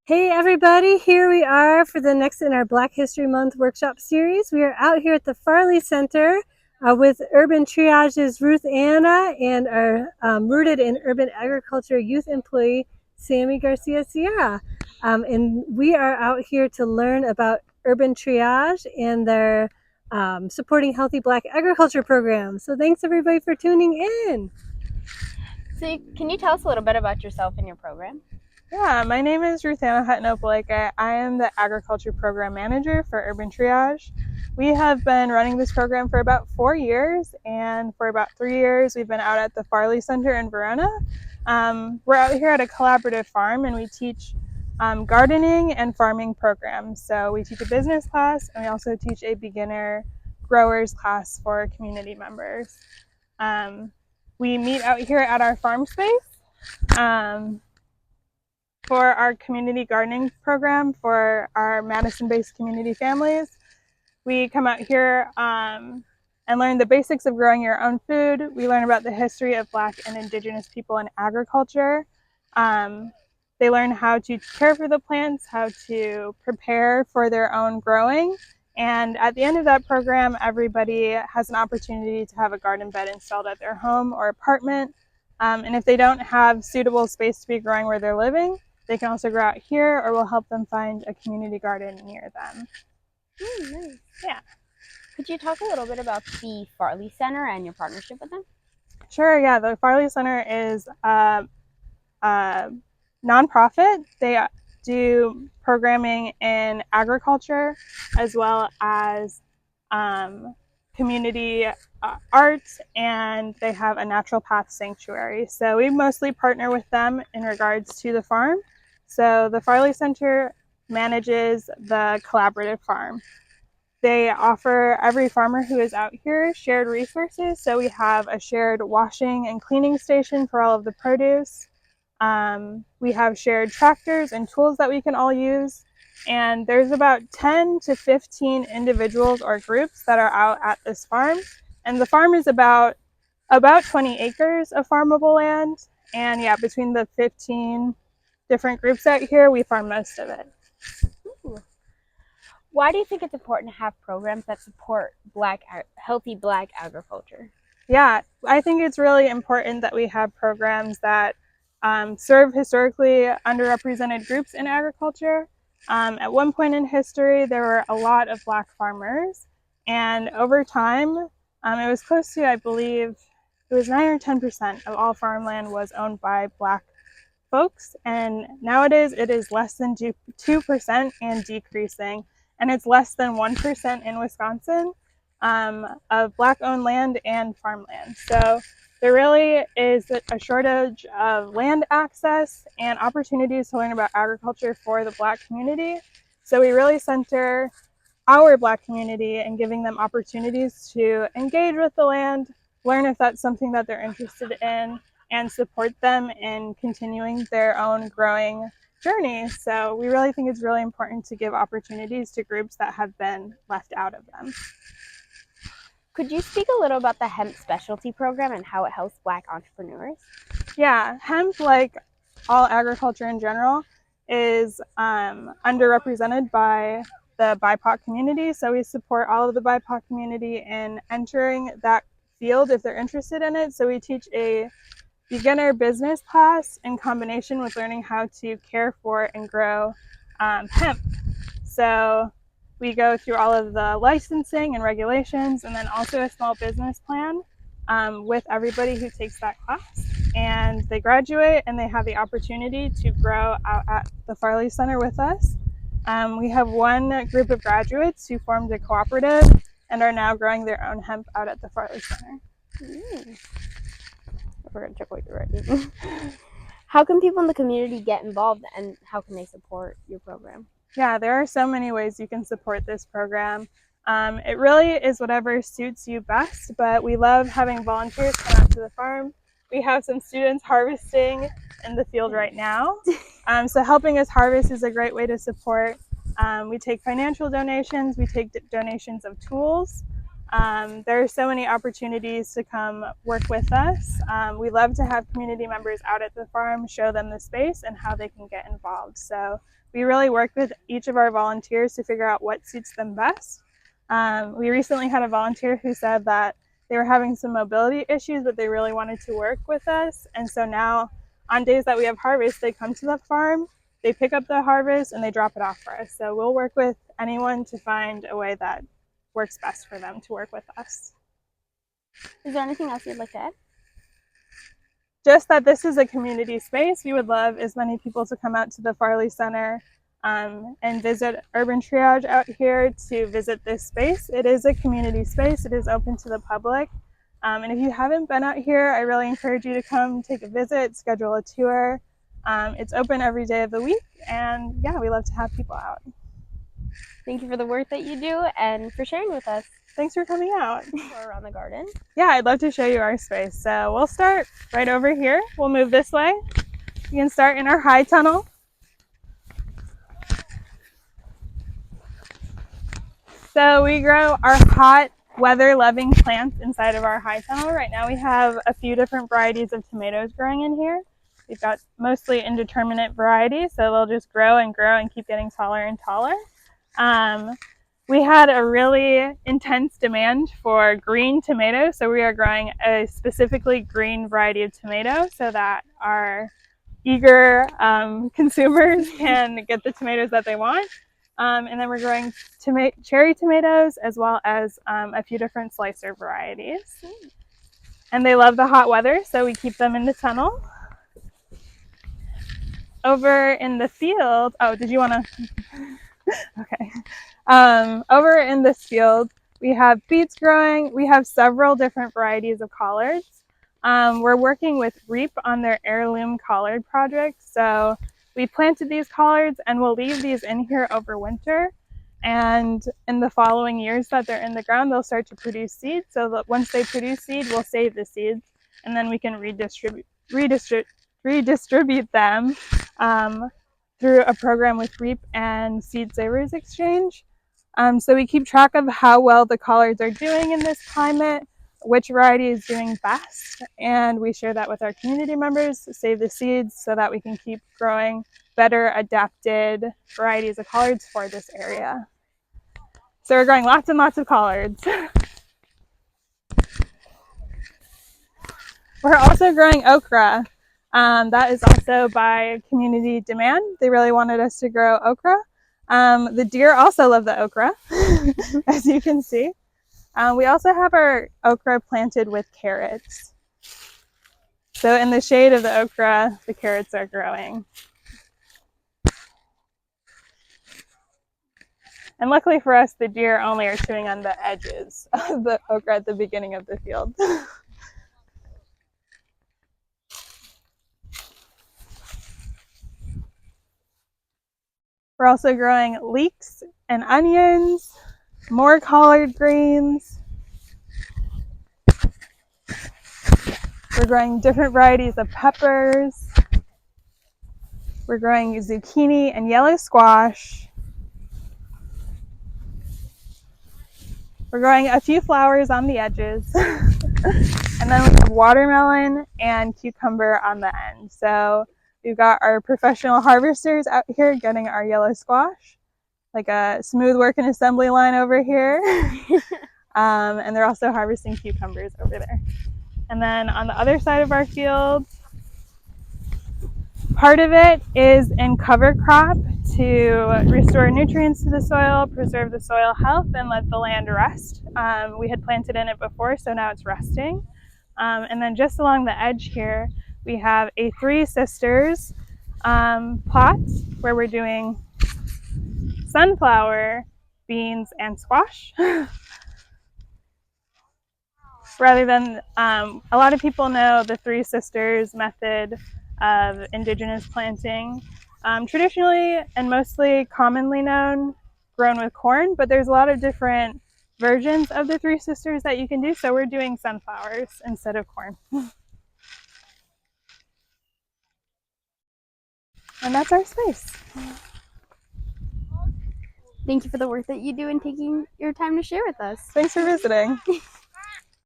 Hey everybody, here we are for the next in our Black History Month workshop series. We are out here at the Farley Center with Urban Triage's Ruthanna and our rooted in urban agriculture youth employee, Samy Garcia Sierra. And we are out here to learn about Urban Triage and their supporting healthy Black agriculture program. So thanks everybody for tuning in. So can you tell us a little bit about yourself and your program? Yeah, my name is Ruthanna Hutton-Okpalaeke. I am the Agriculture Program Manager for Urban Triage. We have been running this program for about 4 years, and for about 3 years we've been out at the Farley Center in Verona. We're out here at a cooperative farm, and we teach gardening and farming programs. So we teach a business class, and we also teach a beginner growers class for community members. We meet out here at our farm space. For our community gardening program for our Madison-based community families. We come out here and learn the basics of growing your own food. We learn about the history of Black and Indigenous people in agriculture. They learn how to care for the plants, how to prepare for their own growing. And at the end of that program, everybody has an opportunity to have a garden bed installed at their home or apartment. And if they don't have suitable space to be growing where they're living, they can also grow out here, or we'll help them find a community garden near them. Nice. Yeah. Could you talk a little bit about the Farley Center and your partnership with them? Sure, yeah. The Farley Center is a nonprofit. They do programming in agriculture as well as community arts, and they have a natural path sanctuary. So we mostly partner with them in regards to the farm. So the Farley Center manages the collaborative farm. They offer every farmer who is out here shared resources. So we have a shared washing and cleaning station for all of the produce. We have shared tractors and tools that we can all use. And there's about 10 to 15 individuals or groups that are out at this farm. And the farm is about 20 acres of farmable land. And yeah, between the 15 different groups out here, we farm most of it. Ooh. Why do you think it's important to have programs that support healthy Black agriculture? Yeah, I think it's really important that we have programs that serve historically underrepresented groups in agriculture. At one point in history, there were a lot of Black farmers, and over time, it was close to, I believe, it was 9 or 10% of all farmland was owned by Black folks, and nowadays it is less than 2% and decreasing, and it's less than 1% in Wisconsin of Black-owned land and farmland. So there really is a shortage of land access and opportunities to learn about agriculture for the Black community. So we really center our Black community and giving them opportunities to engage with the land, learn if that's something that they're interested in, and support them in continuing their own growing journey. So we really think it's really important to give opportunities to groups that have been left out of them. Could you speak a little about the hemp specialty program and how it helps Black entrepreneurs? Yeah, hemp, like all agriculture in general, is underrepresented by the BIPOC community. So we support all of the BIPOC community in entering that field if they're interested in it. So we teach a beginner business class in combination with learning how to care for and grow hemp. So we go through all of the licensing and regulations, and then also a small business plan with everybody who takes that class. And they graduate and they have the opportunity to grow out at the Farley Center with us. We have one group of graduates who formed a cooperative and are now growing their own hemp out at the Farley Center. We're going to check what you're writing. How can people in the community get involved, and how can they support your program? Yeah, there are so many ways you can support this program. It really is whatever suits you best, but we love having volunteers come out to the farm. We have some students harvesting in the field right now. So helping us harvest is a great way to support. We take financial donations, we take donations of tools. There are so many opportunities to come work with us. We love to have community members out at the farm, show them the space and how they can get involved. So we really work with each of our volunteers to figure out what suits them best. We recently had a volunteer who said that they were having some mobility issues, but they really wanted to work with us. And so now on days that we have harvest, they come to the farm, they pick up the harvest and they drop it off for us. So we'll work with anyone to find a way that works best for them to work with us. Is there anything else you'd like to add? Just that this is a community space. We would love as many people to come out to the Farley Center and visit Urban Triage out here to visit this space. It is a community space. It is open to the public. And if you haven't been out here, I really encourage you to come take a visit, schedule a tour. It's open every day of the week, and yeah, we love to have people out. Thank you for the work that you do and for sharing with us. Thanks for coming out. Tour around the garden. Yeah, I'd love to show you our space. So we'll start right over here. We'll move this way. You can start in our high tunnel. So we grow our hot, weather-loving plants inside of our high tunnel. Right now we have a few different varieties of tomatoes growing in here. We've got mostly indeterminate varieties, so they'll just grow and keep getting taller and taller. We had a really intense demand for green tomatoes, so we are growing a specifically green variety of tomato so that our eager consumers can get the tomatoes that they want. And then we're growing cherry tomatoes as well as a few different slicer varieties. And they love the hot weather, so we keep them in the tunnel. Over in the field, oh, did you want to? Okay. Over in this field, we have beets growing. We have several different varieties of collards. We're working with REAP on their heirloom collard project. So we planted these collards and we'll leave these in here over winter. And in the following years that they're in the ground, they'll start to produce seeds. So that once they produce seed, we'll save the seeds and then we can redistribute them through a program with REAP and Seed Savers Exchange. So we keep track of how well the collards are doing in this climate, which variety is doing best, and we share that with our community members, save the seeds so that we can keep growing better adapted varieties of collards for this area. So we're growing lots and lots of collards. We're also growing okra. That is also by community demand. They really wanted us to grow okra. The deer also love the okra, as you can see. We also have our okra planted with carrots. So in the shade of the okra, the carrots are growing. And luckily for us, the deer only are chewing on the edges of the okra at the beginning of the field. We're also growing leeks and onions, more collard greens. We're growing different varieties of peppers. We're growing zucchini and yellow squash. We're growing a few flowers on the edges. And then we have watermelon and cucumber on the end. So we've got our professional harvesters out here getting our yellow squash, like a smooth working assembly line over here. And they're also harvesting cucumbers over there. And then on the other side of our field, part of it is in cover crop to restore nutrients to the soil, preserve the soil health, and let the land rest. We had planted in it before, so now it's resting. And then just along the edge here, we have a Three Sisters plot where we're doing sunflower, beans, and squash. Rather than, a lot of people know the Three Sisters method of indigenous planting. Traditionally and mostly commonly known, grown with corn, but there's a lot of different versions of the Three Sisters that you can do, so we're doing sunflowers instead of corn. And that's our space. Thank you for the work that you do and taking your time to share with us. Thanks for visiting.